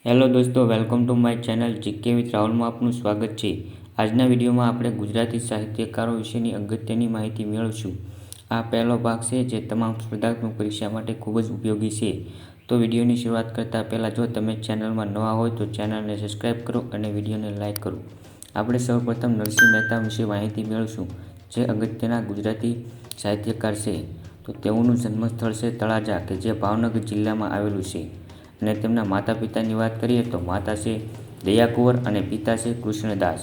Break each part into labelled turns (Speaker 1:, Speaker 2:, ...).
Speaker 1: Hello દોસ્તો, welcome to my channel GK with રાહુલમાં આપનું સ્વાગત છે। આજના વિડીયોમાં આપણે ગુજરાતી સાહિત્યકારો વિશેની અગત્યની માહિતી મેળવીશું। આ પહેલો ભાગ છે જે તમામ સ્પર્ધાત્મક પરીક્ષા માટે ખૂબ જ ઉપયોગી છે। તો વિડીયોની શરૂઆત કરતાં પહેલાં જો તમે ચેનલમાં નવા હોય તો ચેનલને સબસ્ક્રાઈબ કરો અને વિડીયોને લાઇક કરો। આપણે સૌપ્રથમ નરસિંહ મહેતા વિશે માહિતી મેળવીશું, જે અગત્યના ગુજરાતી સાહિત્યકાર છે। તો તેઓનું જન્મસ્થળ છે તળાજા, કે જે ભાવનગર જિલ્લામાં આવેલું છે। અને તેમના માતા પિતાની વાત કરીએ તો માતા છે દયાકુંવર અને પિતા છે કૃષ્ણદાસ।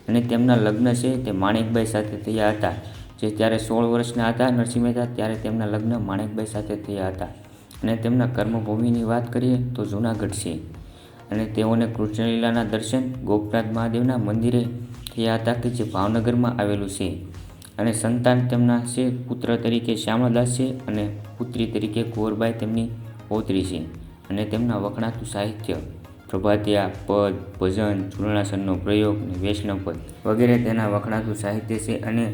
Speaker 1: અને તેમના લગ્ન છે તે માણેકબાઈ સાથે થયા હતા। જે ત્યારે 16 વર્ષના હતા નરસિંહ મહેતા, ત્યારે તેમના લગ્ન માણેકબાઈ સાથે થયા હતા। અને તેમના કર્મભૂમિની વાત કરીએ તો જૂનાગઢ છે। અને તેઓને કૃષ્ણલીલાના દર્શન ગોપનાથ મહાદેવના મંદિરે થયા હતા, કે જે ભાવનગરમાં આવેલું છે। અને સંતાન તેમના છે પુત્ર તરીકે શ્યામળદાસ છે અને પુત્રી તરીકે કુંવરબાઈ તેમની પૌત્રી છે। અને તેમના વખણાતું સાહિત્ય પ્રભાતિયા, પદ, ભજન, ચૂર્ણાસનનો પ્રયોગ અને વૈષ્ણવપદ વગેરે તેના વખણાતું સાહિત્ય છે। અને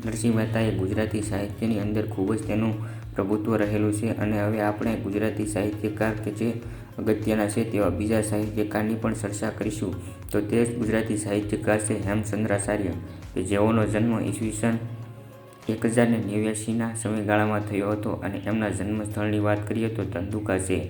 Speaker 1: નરસિંહ મહેતાએ ગુજરાતી સાહિત્યની અંદર ખૂબ જ તેનું પ્રભુત્વ રહેલું છે। અને હવે આપણે ગુજરાતી સાહિત્યકાર કે જે અગત્યના છે તેવા બીજા સાહિત્યકારની પણ ચર્ચા કરીશું। તો તે ગુજરાતી સાહિત્યકાર છે હેમચંદ્રાચાર્ય, કે જેઓનો જન્મ ઈસવીસન 1089ના સમયગાળામાં થયો હતો। અને એમના જન્મસ્થળની વાત કરીએ તો ધંધુકા છે।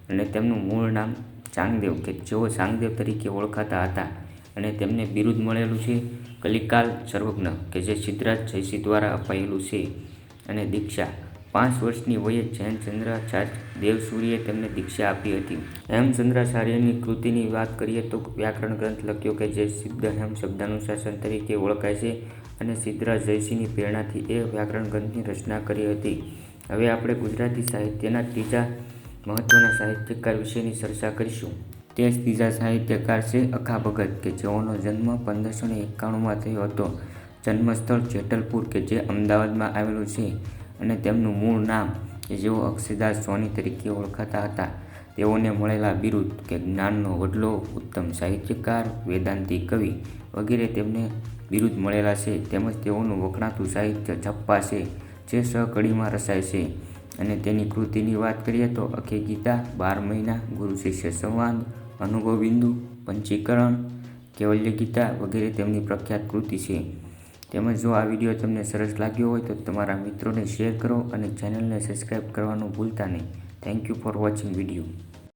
Speaker 1: અને તેમનું મૂળ નામ ચાંગદેવ, કે જેઓ ચાંગદેવ તરીકે ઓળખાતા હતા। અને તેમને બિરુદ મળેલું છે કલિકાલ સર્વજ્ઞ, કે જે સિદ્ધરાજ જયસિંહ દ્વારા અપાયેલું છે। અને દીક્ષા 5 વર્ષની વયે હેમચંદ્રાચાર્ય દેવસૂરીએ તેમને દીક્ષા આપી હતી। હેમચંદ્રાચાર્યની કૃતિની વાત કરીએ તો વ્યાકરણ ગ્રંથ લખ્યો, કે જે સિદ્ધ હેમ શબ્દાનુશાસન તરીકે ઓળખાય છે। અને સિદ્ધરાજ જયસિંહની પ્રેરણાથી એ વ્યાકરણ ગ્રંથની રચના કરી હતી। હવે આપણે ગુજરાતી સાહિત્યના ત્રીજા મહત્વના સાહિત્યકાર વિશેની ચર્ચા કરીશું। તે ત્રીજા સાહિત્યકાર છે અખા ભગત, કે જેઓનો જન્મ 1591માં થયો હતો। જન્મસ્થળ જેટલપુર, કે જે અમદાવાદમાં આવેલું છે। અને તેમનું મૂળ નામ, કે જેઓ અક્ષરદાસ સોની તરીકે ઓળખાતા હતા। તેઓને મળેલા બિરુદ, કે જ્ઞાનનો વડલો, ઉત્તમ સાહિત્યકાર, વેદાંતી કવિ વગેરે તેમને બિરુદ મળેલા છે। તેમજ તેઓનું વખણાતું સાહિત્ય છપ્પા છે, જે 6 કડીમાં રચાય છે। અને તેની કૃતિની વાત કરીએ તો અખી ગીતા, 12 મહિના, ગુરુ શિષ્ય સંવાદ, અનુભવ બિંદુ, પંચીકરણ, કૈવલ્ય ગીતા વગેરે તેમની પ્રખ્યાત કૃતિ છે। તેમજ જો આ વિડીયો તમને સરસ લાગ્યો હોય તો તમારા મિત્રોને શેર કરો અને ચેનલને સબસ્ક્રાઈબ કરવાનું ભૂલતા નહીં। Thank you for watching video.